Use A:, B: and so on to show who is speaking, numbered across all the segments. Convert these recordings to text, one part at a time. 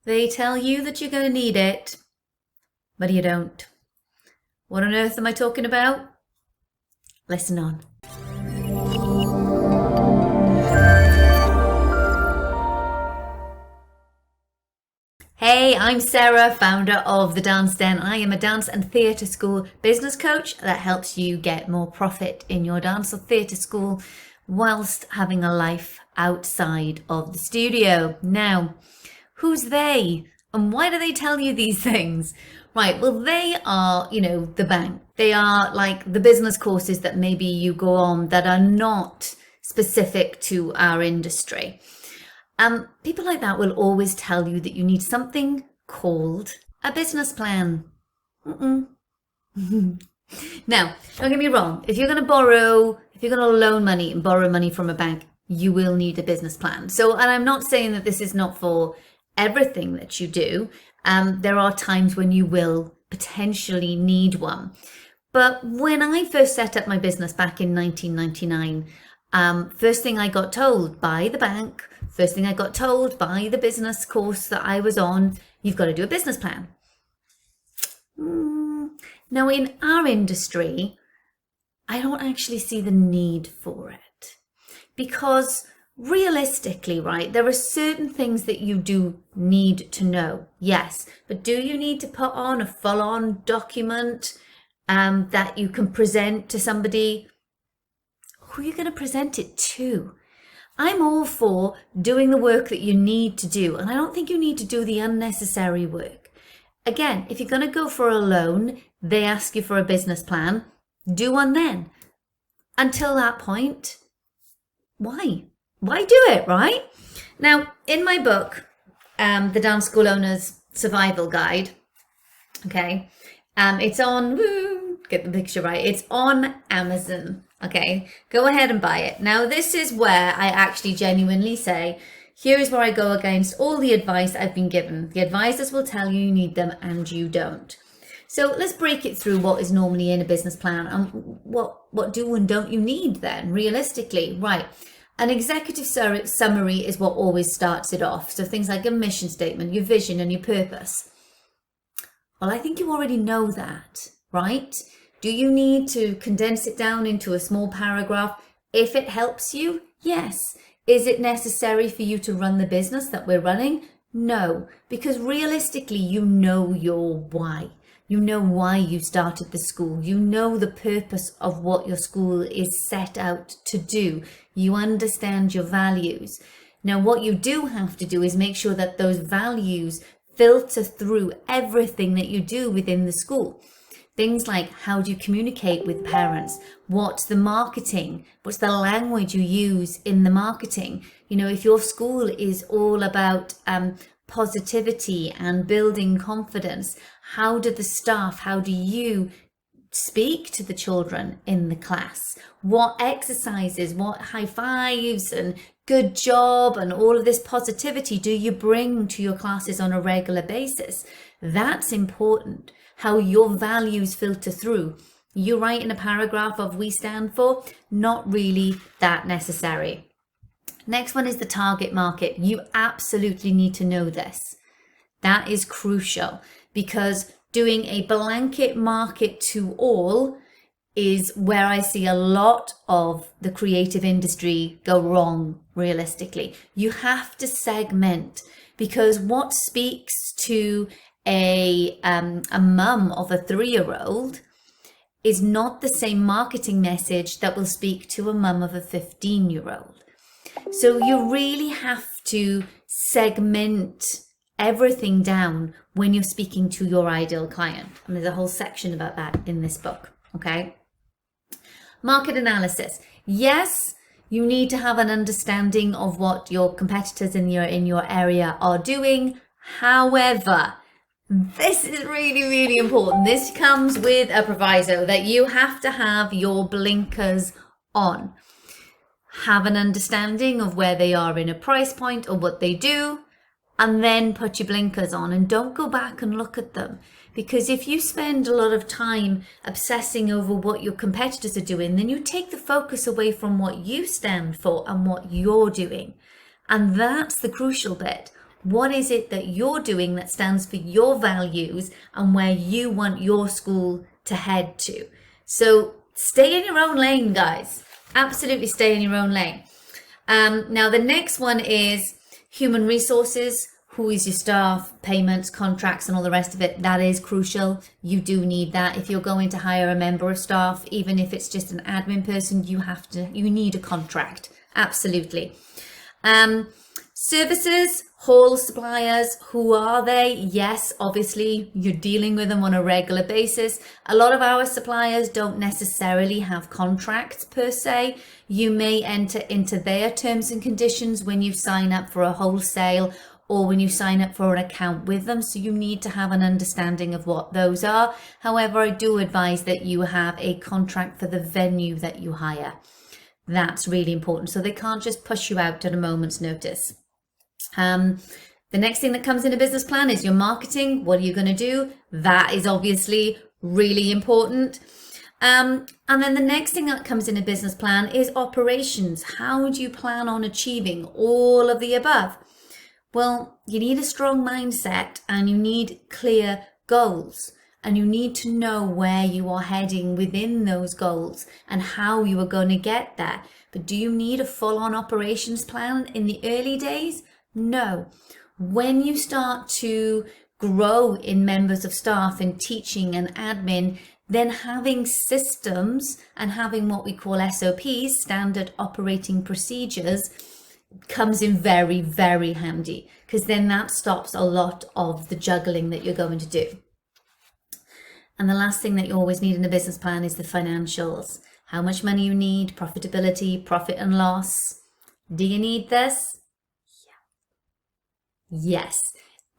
A: They tell you that you're going to need it, but you don't. What on earth am I talking about? Listen on. Hey, I'm Sarah, founder of The Dance Den. I am a dance and theatre school business coach that helps you get more profit in your dance or theatre school whilst having a life outside of the studio. Now, who's they and why do they tell you these things? Right, well, they are, the bank. They are like the business courses that maybe you go on that are not specific to our industry. People like that will always tell you that you need something called a business plan. Now, don't get me wrong. If you're going to loan money and borrow money from a bank, you will need a business plan. So, and I'm not saying that this is not for everything that you do. There are times when you will potentially need one. But when I first set up my business back in 1999, first thing I got told by the bank, first thing I got told by the business course that I was on, you've got to do a business plan. Now, in our industry, I don't actually see the need for it because realistically, right, there are certain things that you do need to know, yes, but do you need to put on a full-on document that you can present to somebody? Who are you going to present it to? I'm all for doing the work that you need to do, and I don't think you need to do the unnecessary work. Again, if you're going to go for a loan, they ask you for a business plan, do one then. Until that point, why? Why do it, right? Now, in my book, The Dance School Owner's Survival Guide, okay, it's on, get the picture right, it's on Amazon. Okay, go ahead and buy it. Now, this is where I actually genuinely say, here is where I go against all the advice I've been given. The advisors will tell you need them and you don't. So let's break it through what is normally in a business plan and what do and don't you need then, realistically. Right, an executive summary is what always starts it off. So things like a mission statement, your vision and your purpose. Well, I think you already know that, right? Do you need to condense it down into a small paragraph? If it helps you, yes. Is it necessary for you to run the business that we're running? No, because realistically, you know your why. You know why you started the school. You know the purpose of what your school is set out to do. You understand your values. Now, what you do have to do is make sure that those values filter through everything that you do within the school. Things like, how do you communicate with parents? What's the marketing? What's the language you use in the marketing? If your school is all about positivity and building confidence, how do you speak to the children in the class? What exercises, what high fives and good job and all of this positivity do you bring to your classes on a regular basis? That's important. How your values filter through. You write in a paragraph of we stand for, not really that necessary. Next one is the target market. You absolutely need to know this. That is crucial because doing a blanket market to all is where I see a lot of the creative industry go wrong, realistically. You have to segment because what speaks to a mum of a 3-year-old is not the same marketing message that will speak to a mum of a 15-year-old. So you really have to segment everything down when you're speaking to your ideal client. And there's a whole section about that in this book, okay? Market analysis. Yes, you need to have an understanding of what your competitors in your area are doing. However, this is really, really important. This comes with a proviso that you have to have your blinkers on. Have an understanding of where they are in a price point or what they do, and then put your blinkers on and don't go back and look at them. Because if you spend a lot of time obsessing over what your competitors are doing, then you take the focus away from what you stand for and what you're doing. And that's the crucial bit. What is it that you're doing that stands for your values and where you want your school to head to? So stay in your own lane, guys. Absolutely stay in your own lane. Now, the next one is human resources. Who is your staff, payments, contracts, and all the rest of it? That is crucial. You do need that. If you're going to hire a member of staff, even if it's just an admin person, you need a contract. Absolutely. Services, hall suppliers, who are they? Yes, obviously you're dealing with them on a regular basis. A lot of our suppliers don't necessarily have contracts per se. You may enter into their terms and conditions when you sign up for a wholesale or when you sign up for an account with them. So you need to have an understanding of what those are. However, I do advise that you have a contract for the venue that you hire. That's really important. So they can't just push you out at a moment's notice. The next thing that comes in a business plan is your marketing. What are you going to do? That is obviously really important. And then the next thing that comes in a business plan is operations. How do you plan on achieving all of the above? Well, you need a strong mindset and you need clear goals, and you need to know where you are heading within those goals and how you are going to get there. But do you need a full-on operations plan in the early days? No. When you start to grow in members of staff and teaching and admin, then having systems and having what we call SOPs, standard operating procedures, comes in very, very handy, because then that stops a lot of the juggling that you're going to do. And the last thing that you always need in a business plan is the financials. How much money you need, profitability, profit and loss. Do you need this? Yes,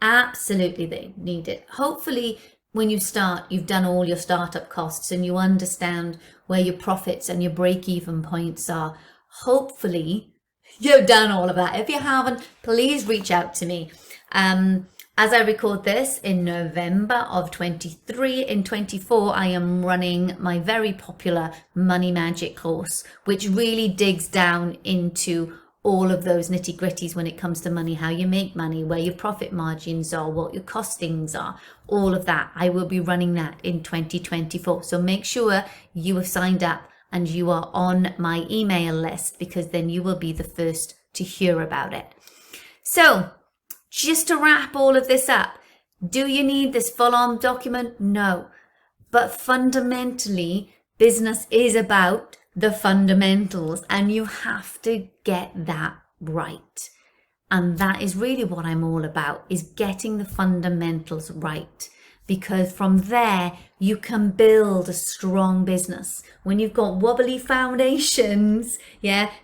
A: absolutely they need it. Hopefully when you start, you've done all your startup costs and you understand where your profits and your break-even points are. Hopefully you've done all of that. If you haven't, please reach out to me. As I record this in November of 23, in 24, I am running my very popular Money Magic course, which really digs down into all of those nitty gritties when it comes to money, how you make money, where your profit margins are, what your costings are, all of that. I will be running that in 2024. So make sure you have signed up and you are on my email list, because then you will be the first to hear about it. So just to wrap all of this up, do you need this full-on document? No. But fundamentally, business is about the fundamentals, and you have to get that right. And that is really what I'm all about, is getting the fundamentals right. Because from there, you can build a strong business. When you've got wobbly foundations,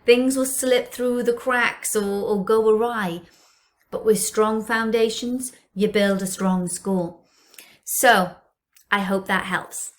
A: things will slip through the cracks or go awry. But with strong foundations, you build a strong school. So I hope that helps.